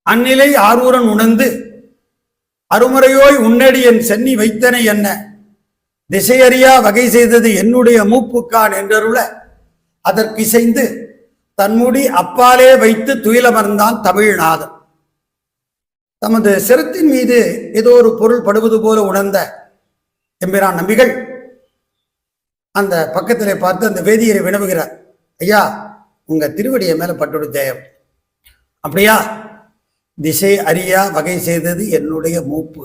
அந்நிலை ஆரூரன் உணர்ந்து அருமுறையோய் உன்னடி என் சென்னி வைத்தனை என்ன திசையறியா வகை செய்தது என்னுடைய மூப்புக்கான் என்றருள அதற்கு இசைந்து தன்முடி அப்பாலே வைத்து துயிலமர்ந்தான் தமிழ்நாதன். தமது சிரத்தின் மீது ஏதோ ஒரு பொருள் படுவது போல உணர்ந்த எம்பிரான் நம்பிகள் அந்த பக்கத்திலே பார்த்து அந்த வேதியரை வினவுகிறார். ஐயா, உங்க திருவடியை மேல பட்டுடு ஜெயம். அப்படியா? திசை அறியா வகை செய்தது என்னுடைய மூப்பு.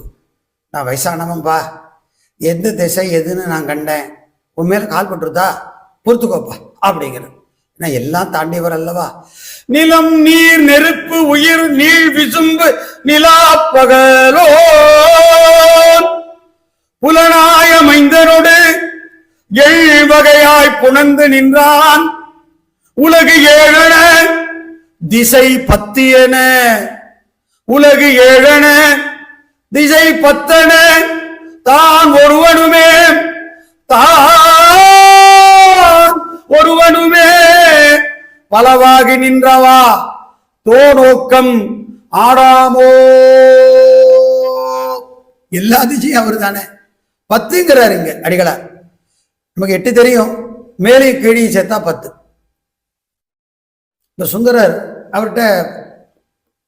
நான் வயசானவன்பா, எந்த திசை எதுன்னு நான் கண்டேன், உன் மேல கால் பட்டுருதா, பொறுத்துக்கோப்பா அப்படிங்கிறது. நான் எல்லாம் தாண்டியவர் அல்லவா. நிலம் நீர் நெருப்பு உயிர் நீள் விசும்பு நிலா பகலோ புலனாய மைந்தனோடு வகையாய் புணர்ந்து நின்றான். உலகு ஏழன திசை 10 என, உலகு ஏழன திசை 10 தான் ஒருவனுமே, தான் ஒருவனுமே பலவாகி நின்றவா தோநோக்கம் ஆடாமோ. எல்லா திசையும் அவர் தானே. 10ங்கிறாரு இங்க அடிகளார். நமக்கு 8 தெரியும், மேலே கீழே சேர்த்தா 10. இந்த சுந்தரர் அவர்கிட்ட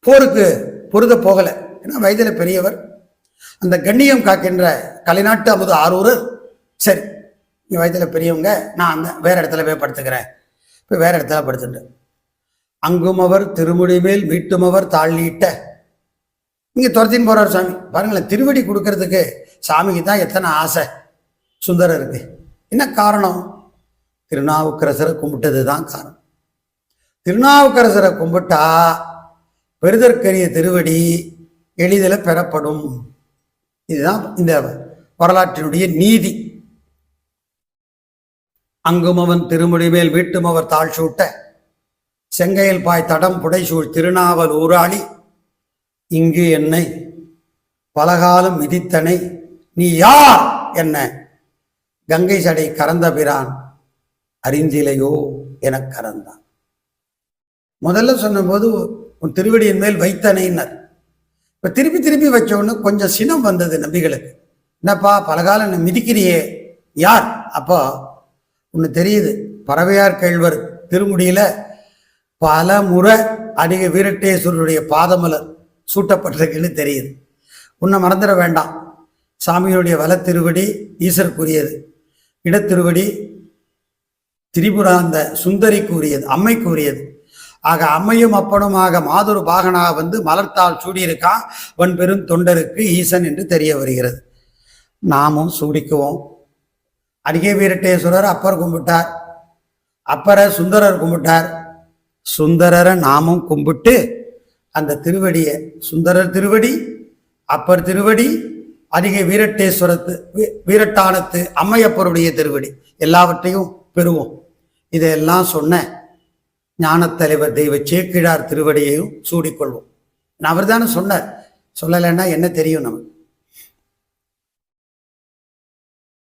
போருக்கு பொருத போகல, ஏன்னா வயதில் பெரியவர். அந்த கண்ணியம் காக்கின்ற கலைநாட்டு அமுது ஆரூரர், சரி நீ வயதில் பெரியவங்க, நான் அந்த வேற இடத்துல போய் படுத்துக்கிறேன். இப்போ வேற இடத்துல படுத்துட்டு அங்கும் அவர் திருமுடி மேல் மீட்டும் அவர் தாழ்நீட்ட. இங்க துரத்தின்னு போறார் சாமி. பாருங்களேன், திருவடி கொடுக்கறதுக்கு சாமிக்கு தான் எத்தனை ஆசை சுந்தரருக்கு. என்ன காரணம்? திருநாவுக்கரசரை கும்பிட்டது தான் காரணம். திருநாவுக்கரசரை கும்பிட்டா பெருதற்கரிய திருவடி எளிதில் பெறப்படும். இதுதான் இந்த வரலாற்றினுடைய நீதி. அங்கும் அவன் திருமுடி மேல் வீட்டும் அவர் தாழ் சூட்ட செங்கையில் பாய் தடம் புடைசூழ் திருநாவல் ஊராளி இங்கு என்னை பலகாலம் மிதித்தனை நீ யார் என்ன கங்கை சடை கறந்த பிரான் அறிந்திலையோ என கறந்தான். முதல்ல சொன்னபோது உன் திருவடியின் மேல் வைத்தனைன்னர். இப்ப திருப்பி திருப்பி வச்சோன்னு கொஞ்சம் சினம் வந்தது நம்பிகளுக்கு. என்னப்பா பலகாலம் என்ன மிதிக்கிறியே, யார்? அப்போ ஒன்று தெரியுது, பறவையார் கேழ்வர் திருமுடியில பல முறை அடிக வீரட்டேஸ்வரருடைய பாதமலர் சூட்டப்பட்டிருக்குன்னு தெரியுது. உன்னை மறந்துட வேண்டாம். சாமியுடைய வல திருவடி ஈஸ்வருக்குரியது, இடத்திருவடி திரிபுராந்த சுந்தரிக்குரியது, அம்மைக்குரியது. ஆக அம்மையும் அப்பனுமாக மாதுரு பாகனாக வந்து மலர்த்தால் சூடியிருக்கான் வன் பெரும் தொண்டருக்கு ஈசன் என்று தெரிய வருகிறது. நாமும் சூடிக்குவோம். அடிகே வீரட்டேஸ்வரர் அப்பர் கும்பிட்டார், அப்பரை சுந்தரர் கும்பிட்டார். சுந்தரரை நாமும் கும்பிட்டு அந்த திருவடியை, சுந்தரர் திருவடி, அப்பர் திருவடி, அதிக வீரட்டேஸ்வரத்து வீரட்டானத்து அம்மையப்பருடைய திருவடி எல்லாவற்றையும் பெறுவோம். இதையெல்லாம் சொன்ன ஞானத்தலைவர் தெய்வ சேக்கிழார் திருவடியையும் சூடிக்கொள்வோம். அவர் தானே சொன்னார். சொல்லலைன்னா என்ன தெரியும் நமக்கு?